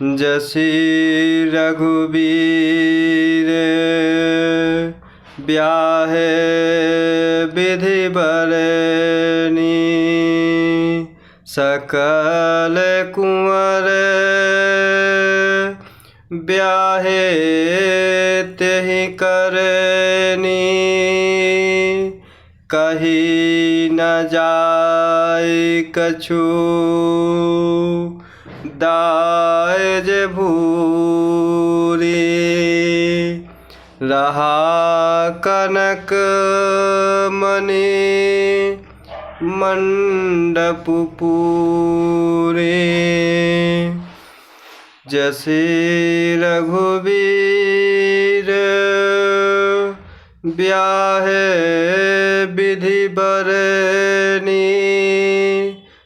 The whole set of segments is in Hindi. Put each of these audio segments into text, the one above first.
जसी रघुबीर ब्याहे विधि बरनी, सकल कुंवर ब्याहे तेहि करनी। कही न जाय कछु दायज भूरी, रहा कनक मणि मंडप पूरे। जैसे रघुबीर ब्याहे विधि बरनी,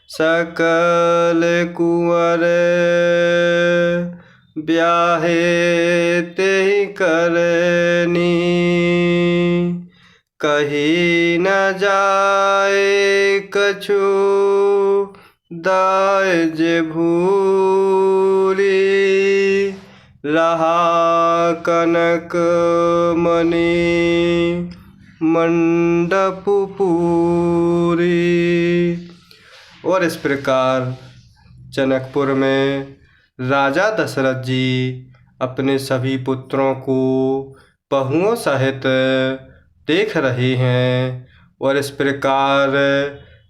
सकल कुंवर ब्याहे तेहि करनी। कही न जाय कछु दायज भूरी, रहा कनक मणि मंडप पूरी। और इस प्रकार जनकपुर में राजा दशरथ जी अपने सभी पुत्रों को बहुओं सहित देख रहे हैं। और इस प्रकार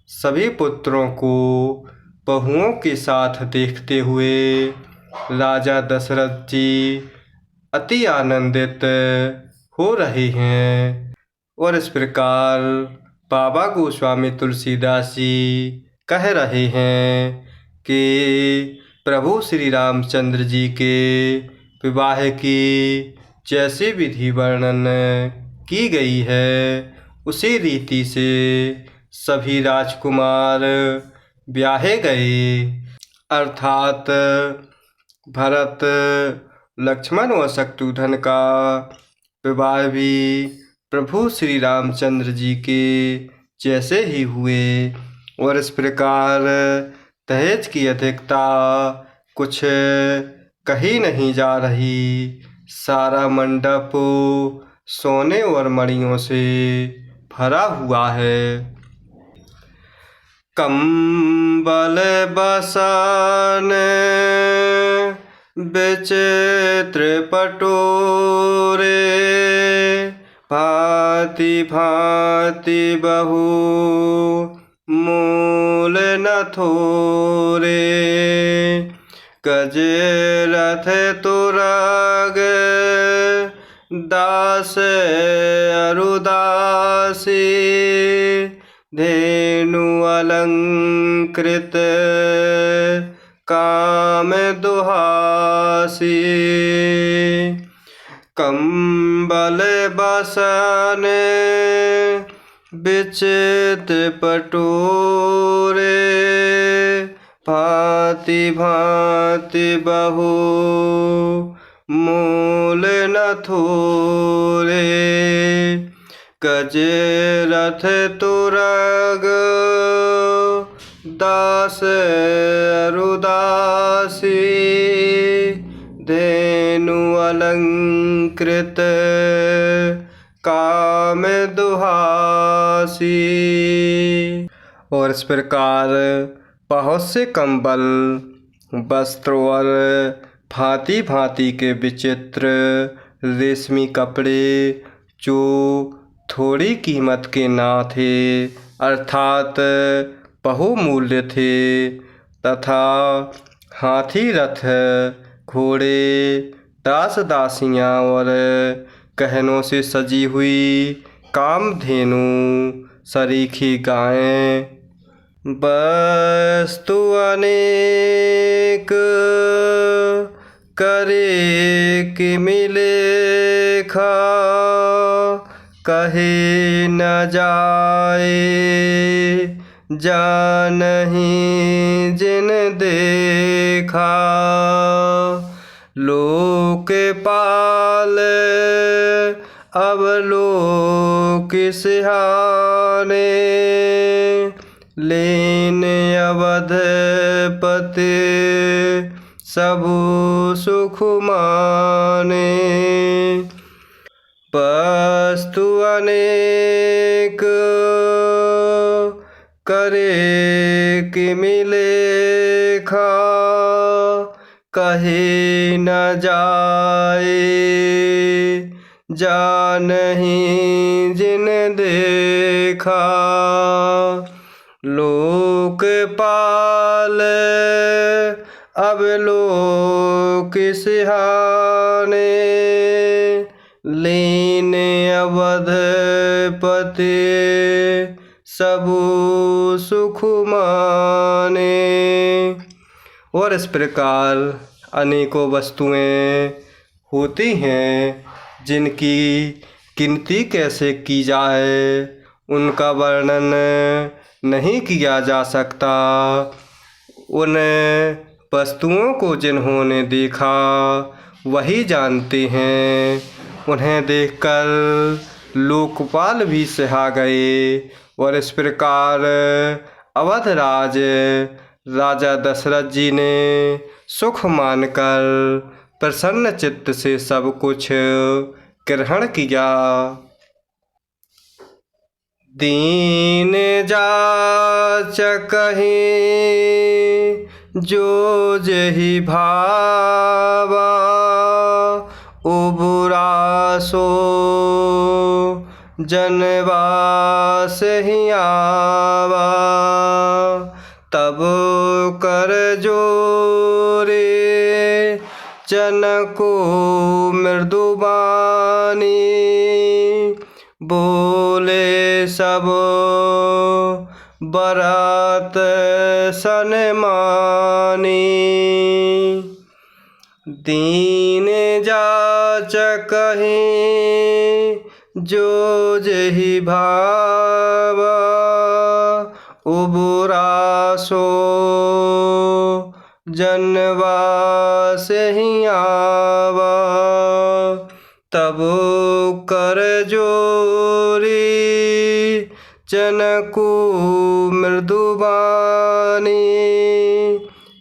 सभी पुत्रों को बहुओं के साथ देखते हुए राजा दशरथ जी अति आनंदित हो रहे हैं। और इस प्रकार बाबा गोस्वामी तुलसीदास जी कह रहे हैं कि प्रभु श्री रामचंद्र जी के विवाह की जैसी विधि वर्णन की गई है, उसी रीति से सभी राजकुमार ब्याहे गए। अर्थात भरत, लक्ष्मण व शत्रुघ्न का विवाह भी प्रभु श्री रामचंद्र जी के जैसे ही हुए। और इस प्रकार दहेज की अधिकता कुछ कही नहीं जा रही। सारा मंडप सोने और मणियों से भरा हुआ है। कंबल बसन विचित्र पटोरे, भांति भांति बहु मूल न थोरे। गज रथ तुरग दास अरुदासी, धेनु अलंकृत काम दुहासी। कंबल बसन विचित्र पटोरे, भांति भांति बहु मूल न थोरे। गज रथ तुरग दास अरुदासी, धेनु अलंकृत काम दुहासी। और इस प्रकार बहुत से कंबल, वस्त्र और भांति भांति के विचित्र रेशमी कपड़े जो थोड़ी कीमत के ना थे, अर्थात बहुमूल्य थे, तथा हाथी, रथ, घोड़े, दास दासियाँ और गहनों से सजी हुई कामधेनु, सरीखी गायें, वस्तु अनेक करे कि मिलेखा, कहे न जाए जानहीं जिन देखा। लोक पाल अब लोक सिहाने, लेने अवधपति सबु सुख माने। वस्तु अनेक करे कि मिलेखा, कहे न जाए जानहि जिन देखा। लोकपाल अब लोक सिहाने, लीन अवधपति सबु सुख माने। और इस प्रकार अनेकों वस्तुएं होती हैं जिनकी गिनती कैसे की जाए, उनका वर्णन नहीं किया जा सकता। उन वस्तुओं को जिन्होंने देखा वही जानते हैं। उन्हें देखकर लोकपाल भी सिहा गए। और इस प्रकार अवधराज राजा दशरथ जी ने सुख मानकर प्रसन्न चित्त से सब कुछ ग्रहण किया। दीन जाचकहि जो जहि भावा, उबुरा सो जनवास ही आवा। तब कर जोरे जनको मृदुबानी, बोले सब बरात सनमानी। दीन जाचकहि जो जहि भावा, उबुरा सो जनवास ही आवा। तब कर जोरी जनको मृदुबानी,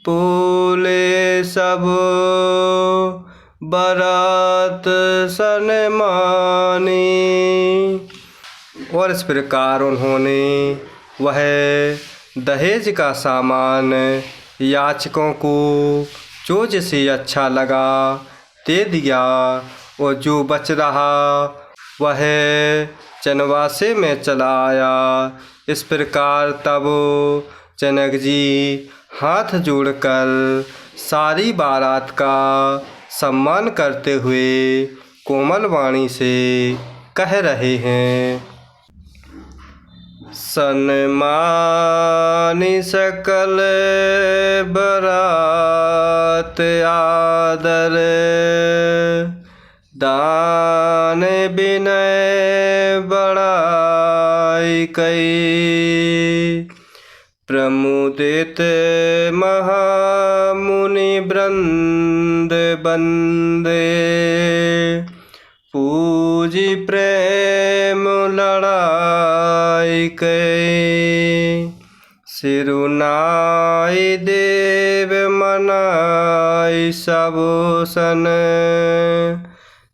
बोले सब बरात सनमानी। और इस प्रकार उन्होंने वह दहेज का सामान याचकों को जो जिसे अच्छा लगा दे दिया, और जो बच रहा वह चनवासे में चला आया। इस प्रकार तब जनक जी हाथ जोड़कर सारी बारात का सम्मान करते हुए कोमल वाणी से कह रहे हैं। सन्मानि सकल बरात आदर, दान विनय बड़ाई कई। प्रमुदित महामुनि वृंद बंदे, पूजी प्रेम लड़ाई कई। सिरुनाई देव मनाई सब सन,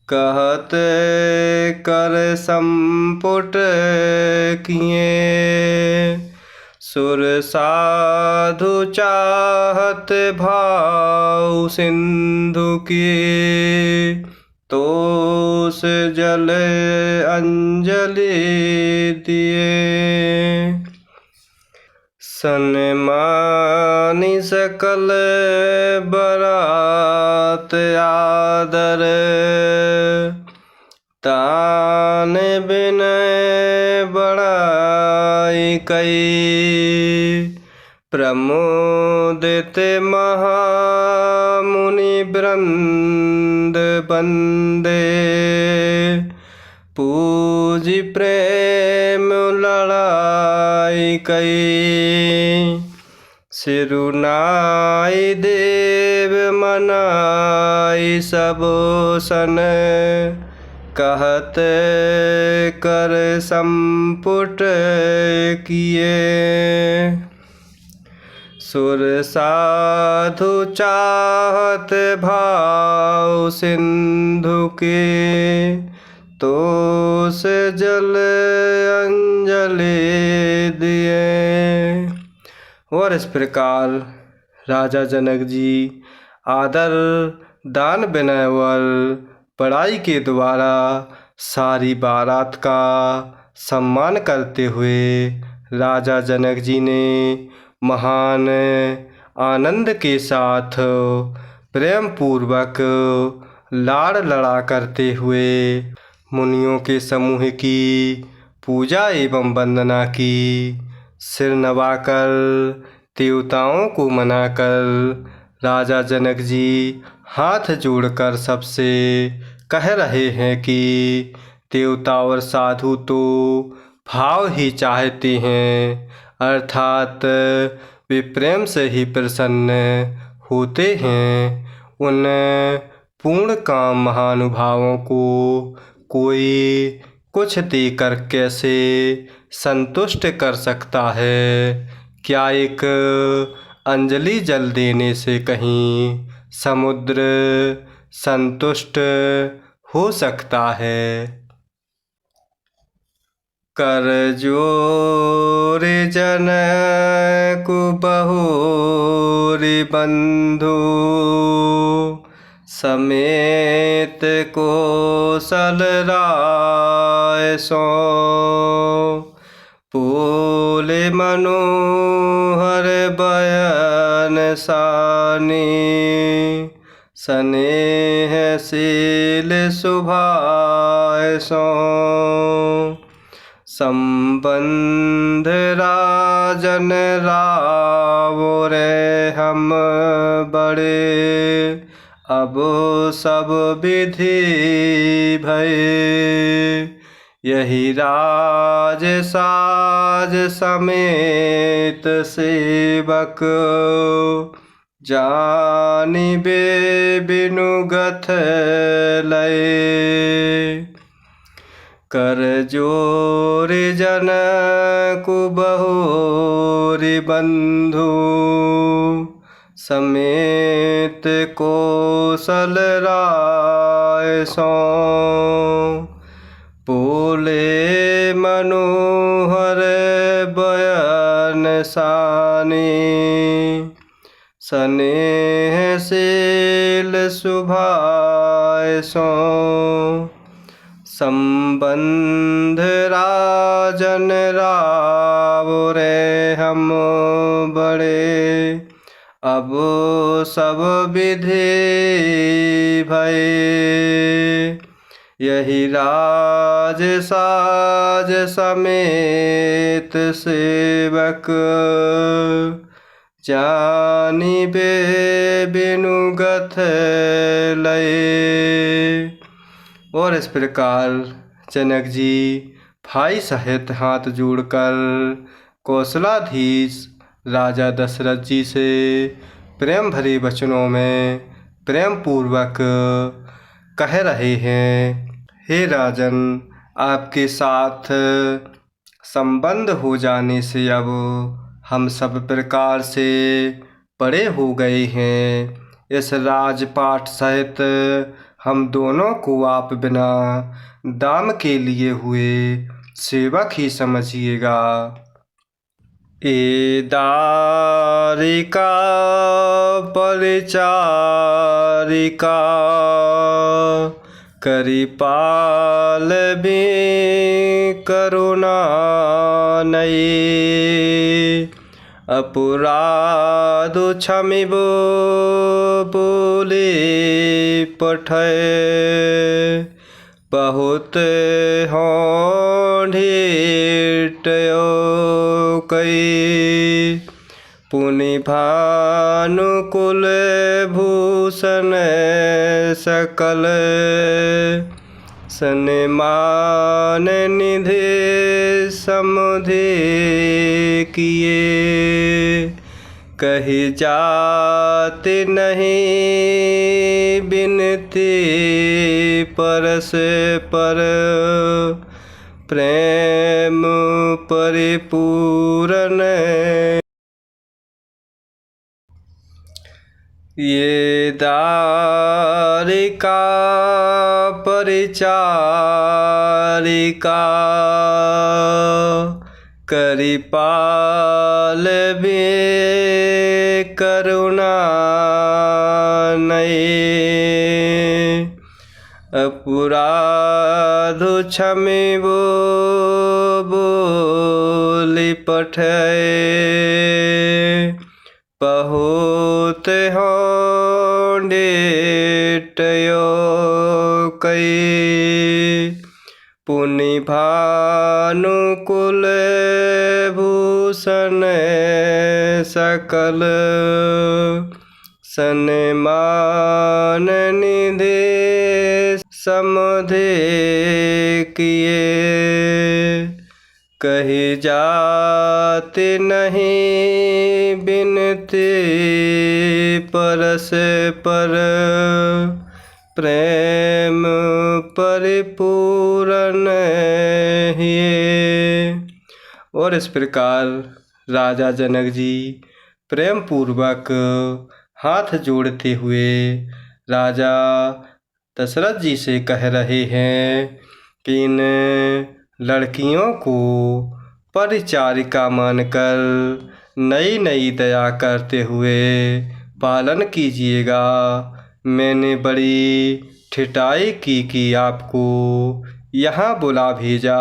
कहत कर संपुट किए। सुर साधु चाहत भाव सिंधु की, तोस जल अंजलि दिए। सन्मानि सकल बरात आदर, दान विनय बड़ाई कई। प्रमोदित महामुनि वृंद बंदे, पूजी प्रेम लड़ाई कई। सिरुनाई देव मनाई सब सन, कहत कर संपुट किए। सुर साधु चाहत भाव सिंधु के, तो से जल अंजलि दिए। और इस प्रकार राजा जनक जी आदर, दान, विनय और बड़ाई के द्वारा सारी बारात का सम्मान करते हुए राजा जनक जी ने महान आनंद के साथ प्रेम पूर्वक लाड़ लड़ा करते हुए मुनियों के समूह की पूजा एवं वंदना की। सिर नवाकर देवताओं को मनाकर राजा जनक जी हाथ जोड़कर सबसे कह रहे हैं कि देवता और साधु तो भाव ही चाहते हैं, अर्थात वे प्रेम से ही प्रसन्न होते हैं। उन पूर्ण काम महानुभावों को कोई कुछ देकर कैसे संतुष्ट कर सकता है? क्या एक अंजलि जल देने से कहीं समुद्र संतुष्ट हो सकता है? कर जोर जनक बहुरी बंधु, समेत कौशल राय सो, बोले मनोहर बयन सानी, स्नेहशील सुभाय सो, संबंध राजन रावो रे हम बड़े, अब सब विधि भय, यही राज साज समेत सेवक, जानिबे बिनु गथ लय। कर जोर जनक बहुरी बंधु, समेत कौशल राय सो, बोले मनोहर बयन सानी, स्नेहशील सुभाय सो, संबंध राजन रावो रे हम बड़े, अब सब विधि भय, यही राज साज समेत सेवक, जानिबे बिनु गथ लय। और इस प्रकार जनक जी भाई सहित हाथ जोड़कर कौशलाधीश राजा दशरथ जी से प्रेम भरे वचनों में प्रेम पूर्वक कह रहे हैं, हे राजन, आपके साथ संबंध हो जाने से अब हम सब प्रकार से बड़े हो गए हैं। इस राजपाट सहित हम दोनों को आप बिना दाम के लिए हुए सेवक ही समझिएगा। ए दारिका परिचारिका, करिपाल भी करुणा नई, अपराध क्षमिबो बोले पठय, बहुत हों ढीटयो कई, पुनि भानुकुल भूषण सकल, सन्मान निधि समुधि किए, कही जाति नहीं बिनती परस पर, प्रेम परिपूर्ण ये दारिका परिचारिका करिपाल भी करुणा नये अपराधु क्षमिबो बोली पठय बहुत होंडेटयो कई पुनि भानुकुल भूषण सकल सन्मान निधि समधि किए कही जाति नहीं बिनती परस पर प्रेम परिपूर्ण हिये। और इस प्रकार राजा जनक जी प्रेम पूर्वक हाथ जोड़ते हुए राजा दशरथ जी से कह रहे हैं कि इन लड़कियों को परिचारिका मानकर नई नई दया करते हुए पालन कीजिएगा। मैंने बड़ी ठिठाई की कि आपको यहाँ बुला भेजा,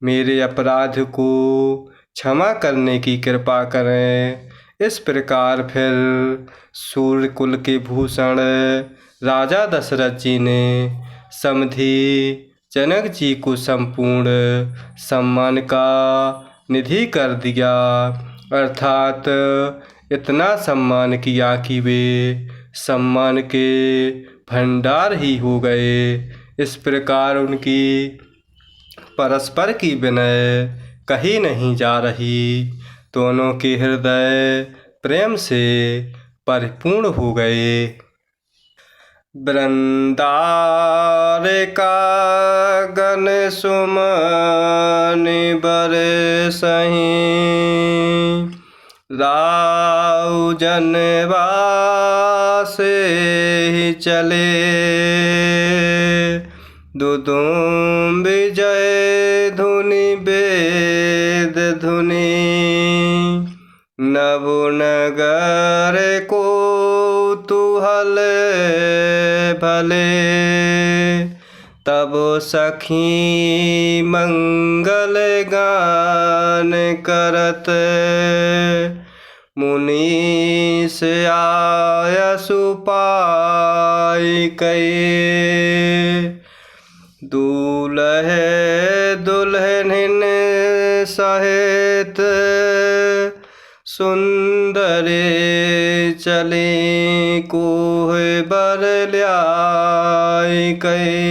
मेरे अपराध को क्षमा करने की कृपा करें। इस प्रकार फिर सूर्यकुल के भूषण राजा दशरथ जी ने समधि जनक जी को संपूर्ण सम्मान का निधि कर दिया, अर्थात इतना सम्मान किया कि वे सम्मान के भंडार ही हो गए। इस प्रकार उनकी परस्पर की विनय कहीं नहीं जा रही, दोनों के हृदय प्रेम से परिपूर्ण हो गए। वृंदारिका गण सुमन बरसहि राउ जनवासे ही चले दुदुम विजय धुनि वेद धुनि नभु नगर को तुहल भले तब सखी मंगल गान करत मुनि से आयसु पाई कई दूल्हे दुल्हनिन सहित सुंदरी चली कोह बर ल्याई कई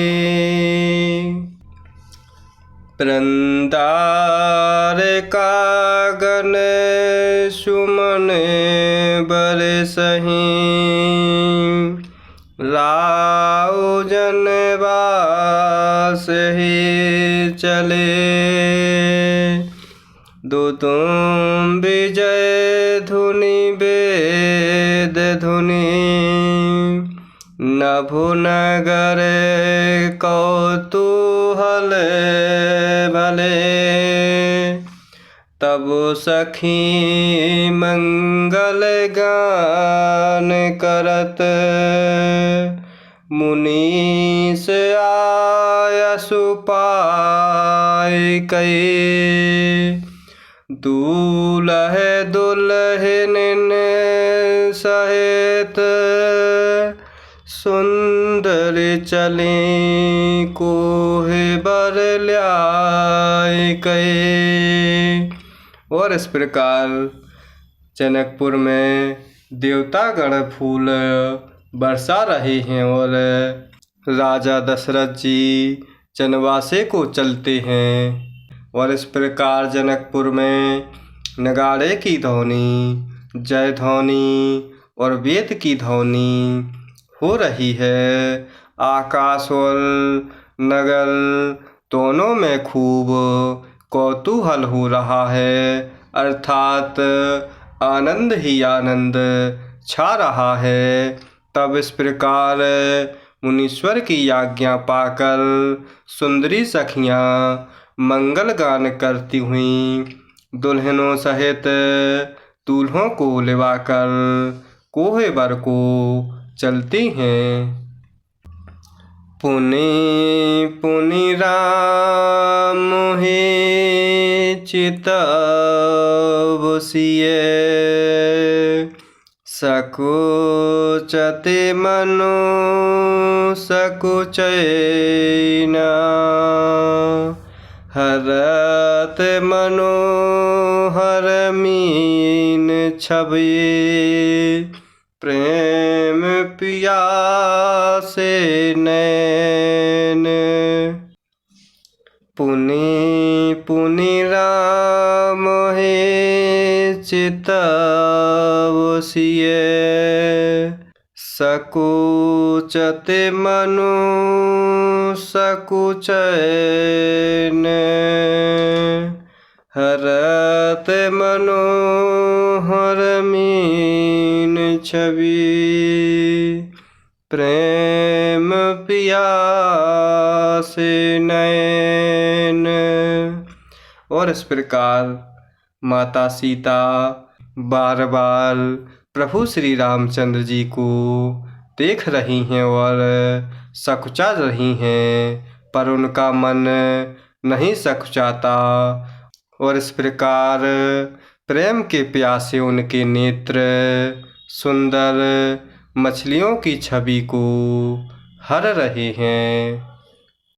वृंदारिका गण सुमन बरसहि राउ जनवास ही चले दुदुम विजय धुनि वेद धुनि नभु नगर कौतूहल भले तब सखी मंगल गान करत मुनि से आयसु पाई कई दूल्हे दुल्हनिन सहित सुंदर चली कोह बर ल्याई कई। और इस प्रकार जनकपुर में देवतागण फूल बरसा रहे हैं और राजा दशरथ जी जनवासे को चलते हैं। और इस प्रकार जनकपुर में नगाड़े की ध्वनि, जय ध्वनि और वेद की ध्वनि हो रही है। आकाश और नगर दोनों में खूब कौतूहल हो रहा है, अर्थात आनंद ही आनंद छा रहा है। तब इस प्रकार मुनीश्वर की आज्ञा पाकर सुंदरी सखियाँ मंगल गान करती हुई दुल्हनों सहित दूल्हों को लिवाकर कोहे बर को चलती हैं। पुनि पुनि राम मोहि चित बसिए सकुचते मनु सकुचैना हरत मनोहर मीन छवि प्रेम पियासे नैन। पुनि पुनि राम हे चित बसिए सकुचते मनु सकुचैन हरत मनोहर मीन छवि प्रेम पियासे नैन। और इस प्रकार माता सीता बार बार प्रभु श्री रामचंद्र जी को देख रही हैं और सकुचा रही हैं, पर उनका मन नहीं सकुचाता। और इस प्रकार प्रेम के प्यासे उनके नेत्र सुंदर मछलियों की छवि को हर रहे हैं।